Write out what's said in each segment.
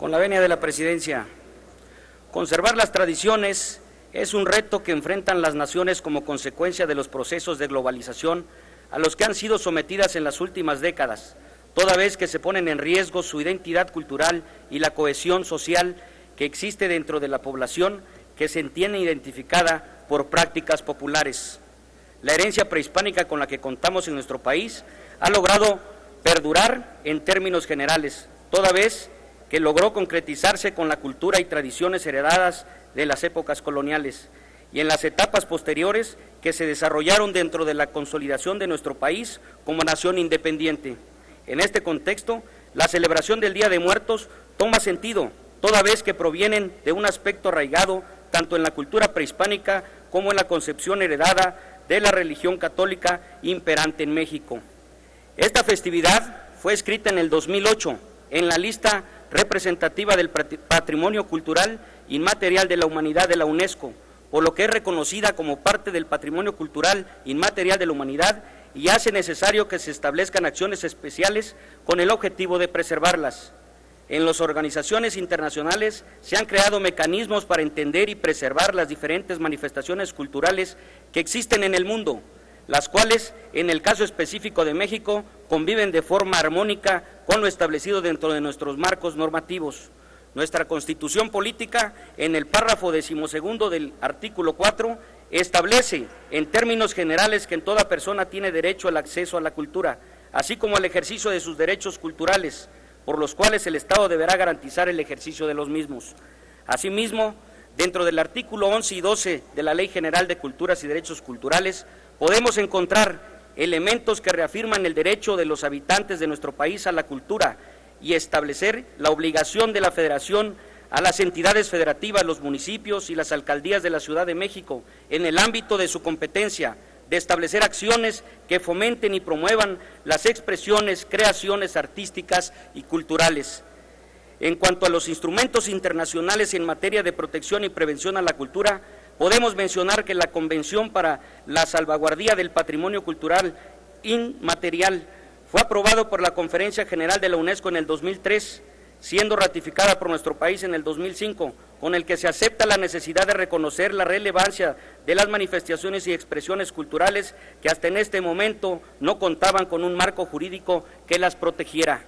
Con la venia de la Presidencia, conservar las tradiciones es un reto que enfrentan las naciones como consecuencia de los procesos de globalización a los que han sido sometidas en las últimas décadas, toda vez que se ponen en riesgo su identidad cultural y la cohesión social que existe dentro de la población que se entiende identificada por prácticas populares. La herencia prehispánica con la que contamos en nuestro país ha logrado perdurar en términos generales, toda vez que logró concretizarse con la cultura y tradiciones heredadas de las épocas coloniales y en las etapas posteriores que se desarrollaron dentro de la consolidación de nuestro país como nación independiente. En este contexto, la celebración del Día de Muertos toma sentido, toda vez que provienen de un aspecto arraigado tanto en la cultura prehispánica como en la concepción heredada de la religión católica imperante en México. Esta festividad fue escrita en el 2008 en la lista representativa del Patrimonio Cultural Inmaterial de la Humanidad de la UNESCO, por lo que es reconocida como parte del Patrimonio Cultural Inmaterial de la Humanidad y hace necesario que se establezcan acciones especiales con el objetivo de preservarlas. En las organizaciones internacionales se han creado mecanismos para entender y preservar las diferentes manifestaciones culturales que existen en el mundo, las cuales, en el caso específico de México, conviven de forma armónica con lo establecido dentro de nuestros marcos normativos. Nuestra Constitución Política, en el párrafo 12º del artículo 4, establece en términos generales que en toda persona tiene derecho al acceso a la cultura, así como al ejercicio de sus derechos culturales, por los cuales el Estado deberá garantizar el ejercicio de los mismos. Asimismo, dentro del artículo 11 y 12 de la Ley General de Culturas y Derechos Culturales, podemos encontrar elementos que reafirman el derecho de los habitantes de nuestro país a la cultura y establecer la obligación de la Federación a las entidades federativas, los municipios y las alcaldías de la Ciudad de México, en el ámbito de su competencia, de establecer acciones que fomenten y promuevan las expresiones, creaciones artísticas y culturales. En cuanto a los instrumentos internacionales en materia de protección y prevención a la cultura, podemos mencionar que la Convención para la Salvaguardia del Patrimonio Cultural Inmaterial fue aprobado por la Conferencia General de la UNESCO en el 2003, siendo ratificada por nuestro país en el 2005, con el que se acepta la necesidad de reconocer la relevancia de las manifestaciones y expresiones culturales que hasta en este momento no contaban con un marco jurídico que las protegiera.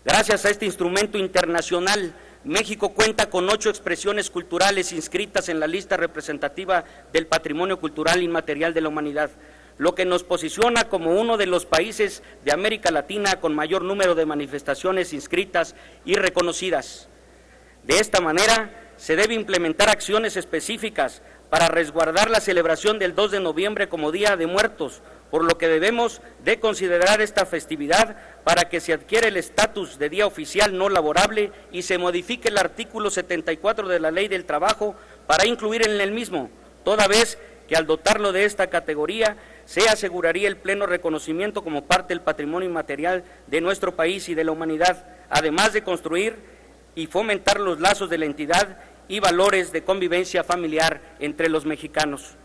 Gracias a este instrumento internacional, México cuenta con 8 expresiones culturales inscritas en la lista representativa del Patrimonio Cultural Inmaterial de la Humanidad, lo que nos posiciona como uno de los países de América Latina con mayor número de manifestaciones inscritas y reconocidas. De esta manera, se debe implementar acciones específicas para resguardar la celebración del 2 de noviembre como Día de Muertos, por lo que debemos de considerar esta festividad para que se adquiera el estatus de día oficial no laborable y se modifique el artículo 74 de la Ley del Trabajo para incluir en el mismo, toda vez que al dotarlo de esta categoría se aseguraría el pleno reconocimiento como parte del patrimonio inmaterial de nuestro país y de la humanidad, además de construir y fomentar los lazos de la entidad y valores de convivencia familiar entre los mexicanos.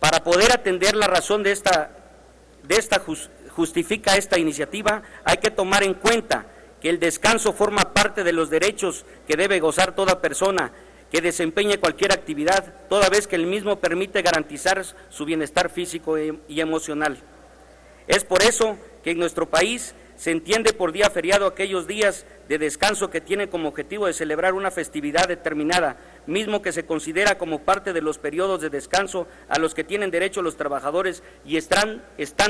Para poder atender la razón de esta justifica esta iniciativa, hay que tomar en cuenta que el descanso forma parte de los derechos que debe gozar toda persona que desempeñe cualquier actividad, toda vez que el mismo permite garantizar su bienestar físico y emocional. Es por eso que en nuestro país se entiende por día feriado aquellos días de descanso que tienen como objetivo de celebrar una festividad determinada, mismo que se considera como parte de los periodos de descanso a los que tienen derecho los trabajadores y están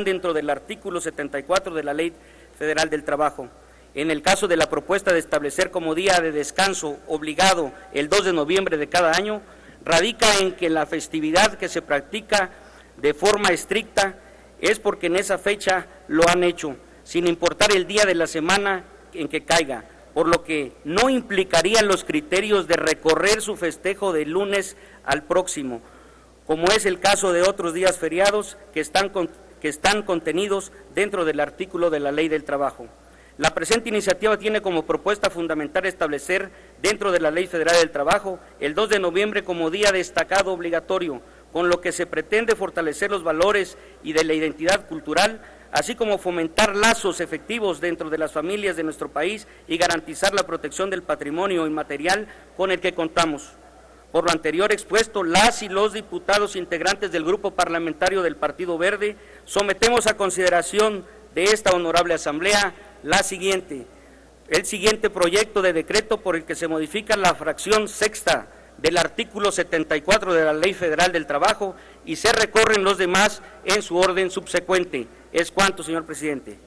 dentro del artículo 74 de la Ley Federal del Trabajo. En el caso de la propuesta de establecer como día de descanso obligado el 2 de noviembre de cada año, radica en que la festividad que se practica de forma estricta es porque en esa fecha lo han hecho, sin importar el día de la semana en que caiga, por lo que no implicaría los criterios de recorrer su festejo del lunes al próximo, como es el caso de otros días feriados que están contenidos dentro del artículo de la Ley del Trabajo. La presente iniciativa tiene como propuesta fundamental establecer dentro de la Ley Federal del Trabajo el 2 de noviembre como día destacado obligatorio, con lo que se pretende fortalecer los valores y de la identidad cultural, así como fomentar lazos efectivos dentro de las familias de nuestro país y garantizar la protección del patrimonio inmaterial con el que contamos. Por lo anterior expuesto, las y los diputados integrantes del Grupo Parlamentario del Partido Verde sometemos a consideración de esta honorable Asamblea el siguiente proyecto de decreto por el que se modifica la fracción sexta del artículo 74 de la Ley Federal del Trabajo y se recorren los demás en su orden subsecuente. Es cuanto, señor presidente.